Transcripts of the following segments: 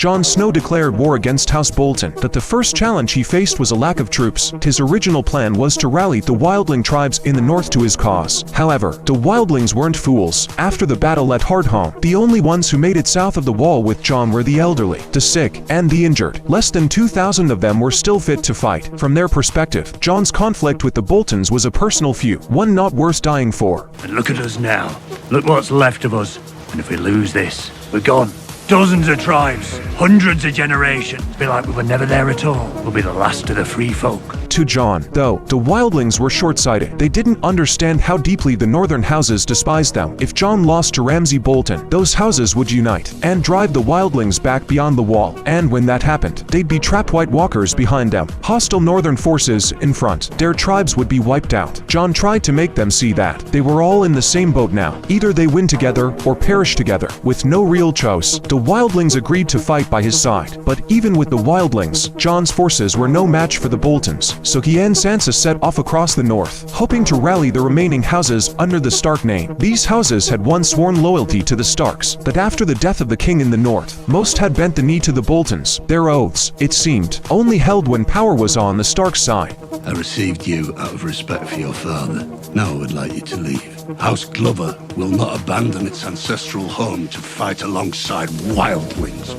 Jon Snow declared war against House Bolton. That the first challenge he faced was a lack of troops. His original plan was to rally the wildling tribes in the north to his cause. However, the wildlings weren't fools. After the battle at Hardhome, the only ones who made it south of the wall with Jon were the elderly, the sick, and the injured. Less than 2,000 of them were still fit to fight. From their perspective, Jon's conflict with the Boltons was a personal feud, one not worth dying for. And look at us now. Look what's left of us. And if we lose this, we're gone. Dozens of tribes, hundreds of generations. Be like we were never there at all. We'll be the last of the free folk. To Jon, though, the wildlings were short-sighted. They didn't understand how deeply the northern houses despised them. If Jon lost to Ramsay Bolton, those houses would unite and drive the wildlings back beyond the wall. And when that happened, they'd be trapped White Walkers behind them, hostile northern forces in front. Their tribes would be wiped out. Jon tried to make them see that they were all in the same boat now. Either they win together or perish together. With no real choice, the wildlings agreed to fight by his side. But even with the wildlings, Jon's forces were no match for the Boltons. So he and Sansa set off across the north, hoping to rally the remaining houses under the Stark name. These houses had once sworn loyalty to the Starks, but after the death of the king in the north, most had bent the knee to the Boltons. Their oaths, it seemed, only held when power was on the Stark side. I received you out of respect for your father. Now I would like you to leave. House Glover will not abandon its ancestral home to fight alongside wildlings.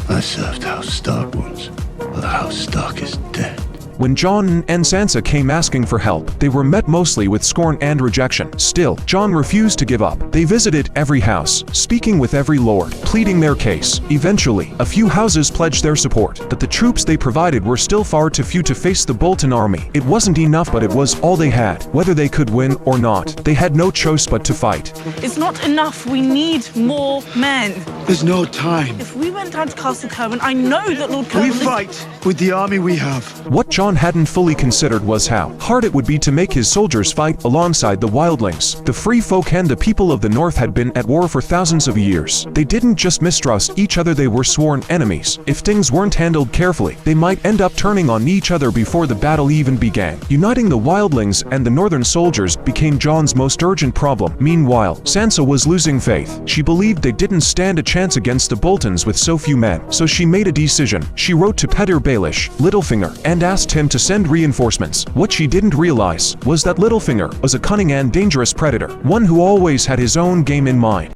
I served House Stark once, but House Stark is dead. When Jon and Sansa came asking for help, they were met mostly with scorn and rejection. Still, Jon refused to give up. They visited every house, speaking with every lord, pleading their case. Eventually, a few houses pledged their support, that the troops they provided were still far too few to face the Bolton army. It wasn't enough, but it was all they had. Whether they could win or not, they had no choice but to fight. It's not enough. We need more men. There's no time. If we went down to Castle Kerwin, I know that Lord Kerwin... We fight with the army we have. What Jon hadn't fully considered was how hard it would be to make his soldiers fight alongside the wildlings. The free folk and the people of the north had been at war for thousands of years. They didn't just mistrust each other, they were sworn enemies. If things weren't handled carefully, they might end up turning on each other before the battle even began. Uniting the wildlings and the northern soldiers became Jon's most urgent problem. Meanwhile, Sansa was losing faith. She believed they didn't stand a chance against the Boltons with so few men. So she made a decision. She wrote to Petyr Baelish, Littlefinger, and asked him to send reinforcements. What she didn't realize was that Littlefinger was a cunning and dangerous predator, one who always had his own game in mind.